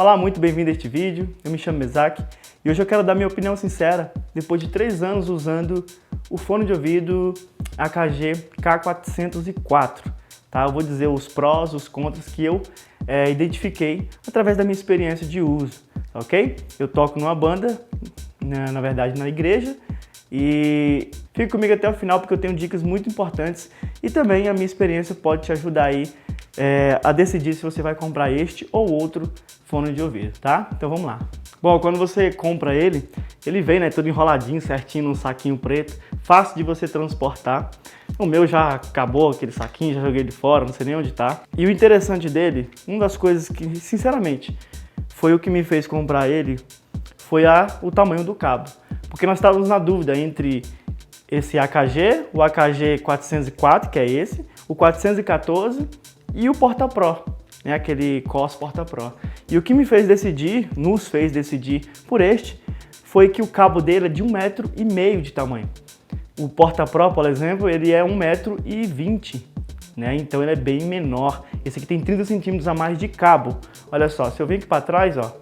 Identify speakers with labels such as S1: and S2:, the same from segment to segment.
S1: Olá, muito bem-vindo a este vídeo. Eu me chamo Mesaque e hoje eu quero dar minha opinião sincera depois de 3 anos usando o fone de ouvido AKG K404. Tá? Eu vou dizer os prós, os contras que eu identifiquei através da minha experiência de uso, ok? Eu toco numa banda, na verdade na igreja, e fique comigo até o final porque eu tenho dicas muito importantes e também a minha experiência pode te ajudar aí a decidir se você vai comprar este ou outro fone de ouvido, tá? Então vamos lá. Bom, quando você compra ele vem, todo enroladinho, certinho, num saquinho preto, fácil de você transportar. O meu já acabou aquele saquinho, já joguei ele fora, não sei nem onde tá. E o interessante dele, uma das coisas que, sinceramente, foi o que me fez comprar ele, foi o tamanho do cabo. Porque nós estávamos na dúvida entre esse AKG, o AKG 404, que é esse, o 414 e o Porta Pro, né, aquele COS Porta Pro. E o que me fez decidir, nos fez decidir por este, foi que o cabo dele é de 1,5 m de tamanho. O Porta Pro, por exemplo, ele é 1,20 m, né? Então ele é bem menor. Esse aqui tem 30 centímetros a mais de cabo. Olha só, se eu vir aqui para trás, ó,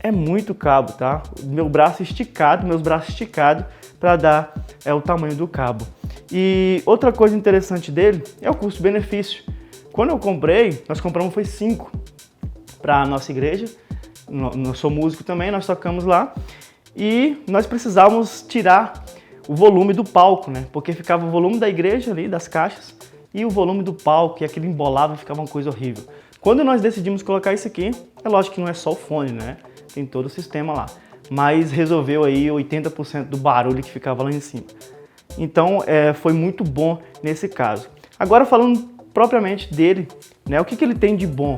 S1: é muito cabo, tá? Meus braços esticados para dar o tamanho do cabo. E outra coisa interessante dele é o custo-benefício. Quando eu comprei, nós compramos foi 5 para a nossa igreja. Eu sou músico também, nós tocamos lá. E nós precisávamos tirar o volume do palco, né? Porque ficava o volume da igreja ali, das caixas, e o volume do palco, e aquilo embolava e ficava uma coisa horrível. Quando nós decidimos colocar isso aqui, é lógico que não é só o fone, né? Tem todo o sistema lá. Mas resolveu aí 80% do barulho que ficava lá em cima. Então foi muito bom nesse caso. Agora falando propriamente dele, né? O que ele tem de bom?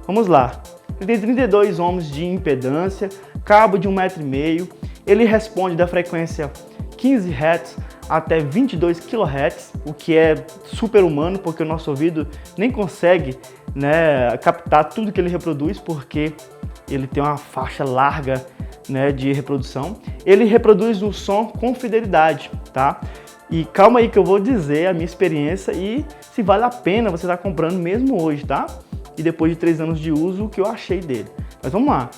S1: Vamos lá. Ele tem 32 ohms de impedância, cabo de 1,5 m, ele responde da frequência 15 Hz até 22 kHz, o que é super humano, porque o nosso ouvido nem consegue, né, captar tudo que ele reproduz, porque ele tem uma faixa larga, né, de reprodução. Ele reproduz o som com fidelidade, tá? E calma aí que eu vou dizer a minha experiência e se vale a pena você estar comprando mesmo hoje, tá? E depois de 3 anos de uso, o que eu achei dele. Mas vamos lá.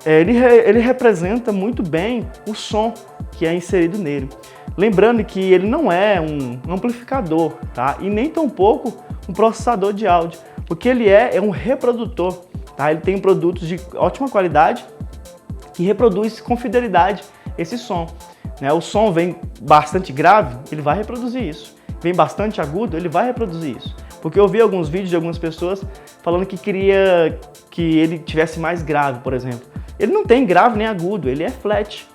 S1: Ele representa muito bem o som que é inserido nele. Lembrando que ele não é um amplificador, tá? E nem tampouco um processador de áudio. O que ele é um reprodutor, tá? Ele tem produtos de ótima qualidade que reproduz com fidelidade esse som, né? O som vem bastante grave, ele vai reproduzir isso. Vem bastante agudo, ele vai reproduzir isso. Porque eu vi alguns vídeos de algumas pessoas falando que queria que ele tivesse mais grave, por exemplo. Ele não tem grave nem agudo, ele é flat,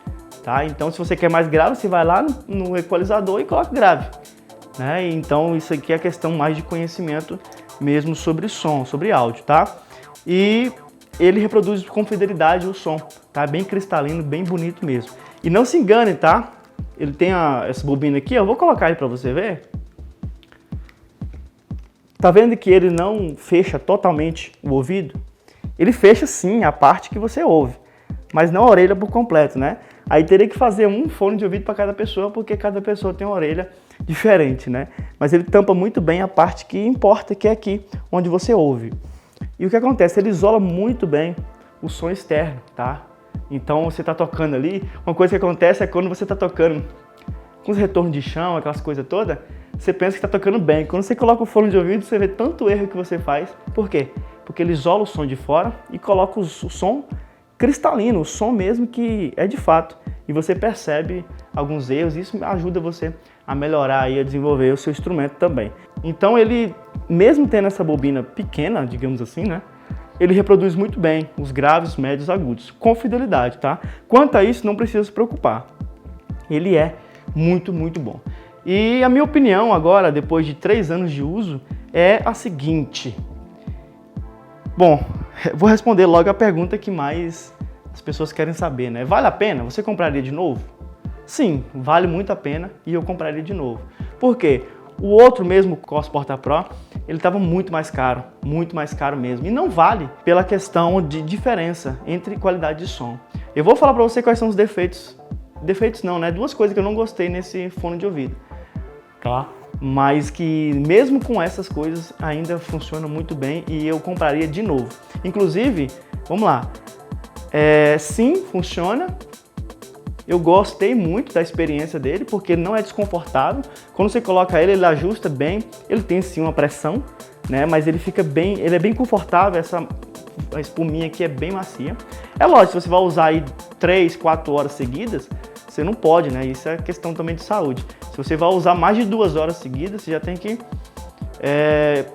S1: tá? Então se você quer mais grave, você vai lá no equalizador e coloca grave, né? Então isso aqui é questão mais de conhecimento mesmo sobre som, sobre áudio, tá? E ele reproduz com fidelidade o som, tá? Bem cristalino, bem bonito mesmo. E não se engane, tá? Ele tem essa bobina aqui, eu vou colocar aí para você ver. Tá vendo que ele não fecha totalmente o ouvido? Ele fecha sim a parte que você ouve, mas não a orelha por completo, né? Aí teria que fazer um fone de ouvido para cada pessoa, porque cada pessoa tem uma orelha diferente, né? Mas ele tampa muito bem a parte que importa, que é aqui, onde você ouve. E o que acontece? Ele isola muito bem o som externo, tá? Então você tá tocando ali, uma coisa que acontece é quando você tá tocando com os retornos de chão, aquelas coisas todas, você pensa que tá tocando bem. Quando você coloca o fone de ouvido, você vê tanto erro que você faz. Por quê? Porque ele isola o som de fora e coloca o som cristalino, o som mesmo que é de fato. E você percebe alguns erros e isso ajuda você a melhorar e a desenvolver o seu instrumento também. Então ele, mesmo tendo essa bobina pequena, digamos assim, né? Ele reproduz muito bem os graves, médios, agudos, com fidelidade, tá? Quanto a isso, não precisa se preocupar. Ele é muito, muito bom. E a minha opinião agora, depois de 3 anos de uso, é a seguinte. Bom, vou responder logo a pergunta que mais as pessoas querem saber, né? Vale a pena? Você compraria de novo? Sim, vale muito a pena e eu compraria de novo. Por quê? O outro mesmo, o COS Porta Pro, ele estava muito mais caro mesmo. E não vale pela questão de diferença entre qualidade de som. Eu vou falar para você quais são os defeitos. Defeitos não, né? 2 coisas que eu não gostei nesse fone de ouvido, tá? mas que mesmo com essas coisas ainda funciona muito bem e eu compraria de novo. Inclusive, vamos lá, sim, funciona. Eu gostei muito da experiência dele, porque ele não é desconfortável. Quando você coloca ele, ele ajusta bem. Ele tem sim uma pressão, né? Mas ele fica bem, ele é bem confortável. A espuminha aqui é bem macia. É lógico, se você vai usar aí 3, 4 horas seguidas, você não pode, né? Isso é questão também de saúde. Se você vai usar mais de 2 horas seguidas, você já tem que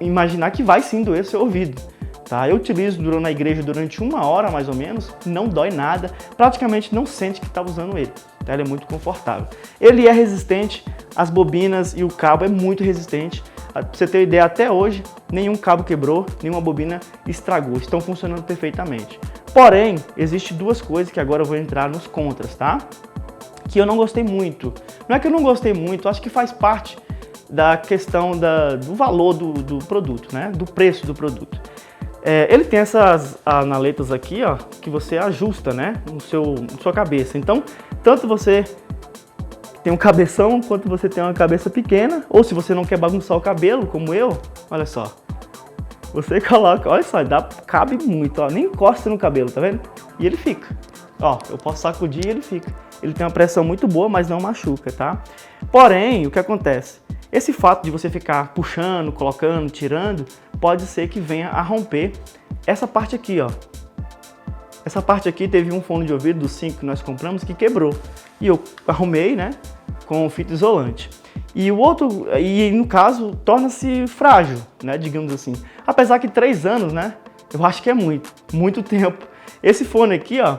S1: imaginar que vai sim doer seu ouvido. Tá? Eu utilizo na igreja durante 1 hora mais ou menos, não dói nada, praticamente não sente que está usando ele. Tá? Ele é muito confortável. Ele é resistente, as bobinas e o cabo é muito resistente. Pra você ter ideia, até hoje nenhum cabo quebrou, nenhuma bobina estragou, estão funcionando perfeitamente. Porém, existem 2 coisas que agora eu vou entrar nos contras, tá? Que eu não gostei muito. Não é que eu não gostei muito, acho que faz parte da questão do valor do produto, né? Do preço do produto. Ele tem essas analetas aqui, ó, que você ajusta, né, na sua cabeça. Então, tanto você tem um cabeção, quanto você tem uma cabeça pequena, ou se você não quer bagunçar o cabelo, como eu, olha só. Você coloca, olha só, cabe muito, ó, nem encosta no cabelo, tá vendo? E ele fica. Ó, eu posso sacudir e ele fica. Ele tem uma pressão muito boa, mas não machuca, tá? Porém, o que acontece? Esse fato de você ficar puxando, colocando, tirando, pode ser que venha a romper essa parte aqui, ó. Essa parte aqui teve um fone de ouvido dos 5 que nós compramos que quebrou. E eu arrumei, né, com fita isolante. E no caso, torna-se frágil, né, digamos assim. Apesar que 3 anos, né, eu acho que é muito tempo. Esse fone aqui, ó,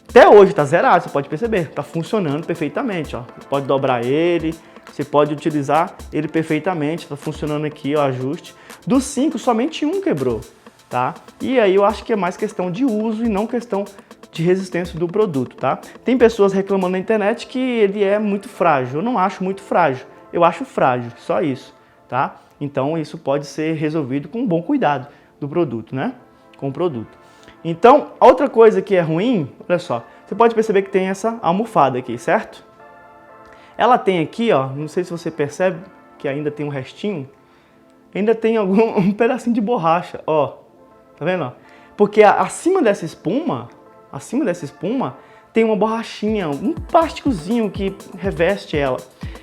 S1: até hoje tá zerado, você pode perceber, tá funcionando perfeitamente, ó. Você pode dobrar ele, você pode utilizar ele perfeitamente, tá funcionando aqui o ajuste. Dos 5, somente um quebrou, tá? E aí eu acho que é mais questão de uso e não questão de resistência do produto, tá? Tem pessoas reclamando na internet que ele é muito frágil. Eu não acho muito frágil, eu acho frágil, só isso, tá? Então isso pode ser resolvido com um bom cuidado do produto, né? Com o produto. Então, outra coisa que é ruim, olha só, você pode perceber que tem essa almofada aqui, certo? Ela tem aqui, ó, não sei se você percebe que ainda tem um restinho, ainda tem um pedacinho de borracha, ó, tá vendo? Ó? Porque acima dessa espuma tem uma borrachinha, um plásticozinho que reveste ela.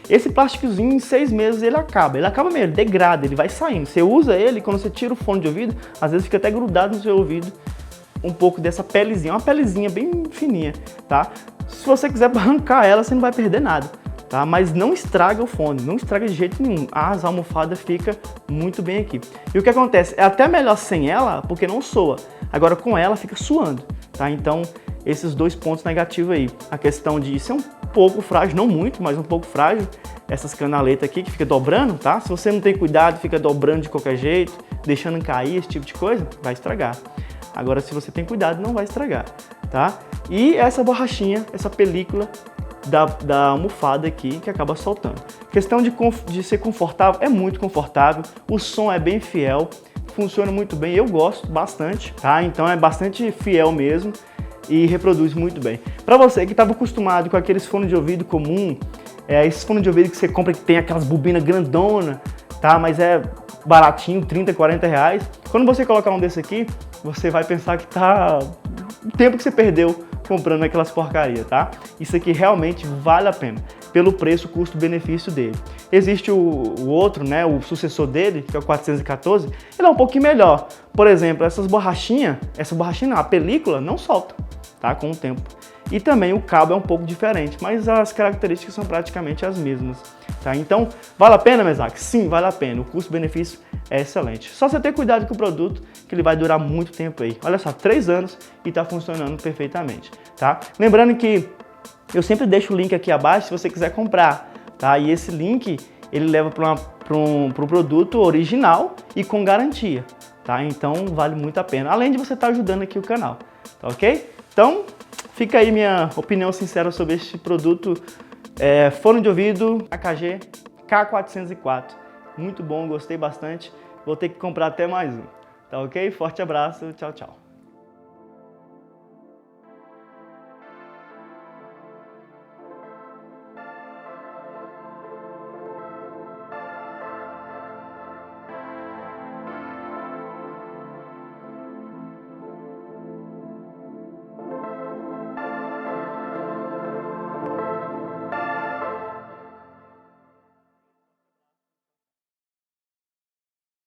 S1: Esse plásticozinho em 6 meses ele acaba mesmo, ele degrada, ele vai saindo. Você usa ele, quando você tira o fone de ouvido, às vezes fica até grudado no seu ouvido um pouco dessa pelezinha, uma pelezinha bem fininha, tá? Se você quiser arrancar ela, você não vai perder nada. Tá? Mas não estraga o fone, não estraga de jeito nenhum. As almofadas ficam muito bem aqui. E o que acontece? É até melhor sem ela, porque não soa. Agora com ela fica suando, tá? Então esses 2 pontos negativos aí. A questão de ser um pouco frágil, não muito, mas um pouco frágil. Essas canaletas aqui que fica dobrando, tá? Se você não tem cuidado, fica dobrando de qualquer jeito, deixando cair, esse tipo de coisa, vai estragar. Agora se você tem cuidado, não vai estragar, tá? E essa borrachinha, essa película da almofada aqui que acaba soltando. Questão de ser confortável, é muito confortável, o som é bem fiel, funciona muito bem, eu gosto bastante, tá? Então é bastante fiel mesmo e reproduz muito bem. Para você que estava acostumado com aqueles fones de ouvido comum, esses fones de ouvido que você compra que tem aquelas bobinas grandona, tá? Mas é baratinho, 30, 40 reais. Quando você colocar um desse aqui, você vai pensar que tá o tempo que você perdeu comprando aquelas porcarias, tá? Isso aqui realmente vale a pena, pelo preço, custo-benefício dele. Existe o outro, né, o sucessor dele, que é o 414, ele é um pouquinho melhor. Por exemplo, essa borrachinha não, a película não solta, tá? Com o tempo. E também o cabo é um pouco diferente, mas as características são praticamente as mesmas, tá? Então, vale a pena, Mesac? Sim, vale a pena. O custo-benefício é excelente. Só você ter cuidado com o produto, que ele vai durar muito tempo aí. Olha só, 3 anos e tá funcionando perfeitamente, tá? Lembrando que eu sempre deixo o link aqui abaixo se você quiser comprar, tá? E esse link, ele leva para um produto original e com garantia, tá? Então, vale muito a pena. Além de você estar ajudando aqui o canal, tá ok? Então, fica aí minha opinião sincera sobre este produto, fone de ouvido AKG K404. Muito bom, gostei bastante. Vou ter que comprar até mais um. Tá ok? Forte abraço, tchau, tchau.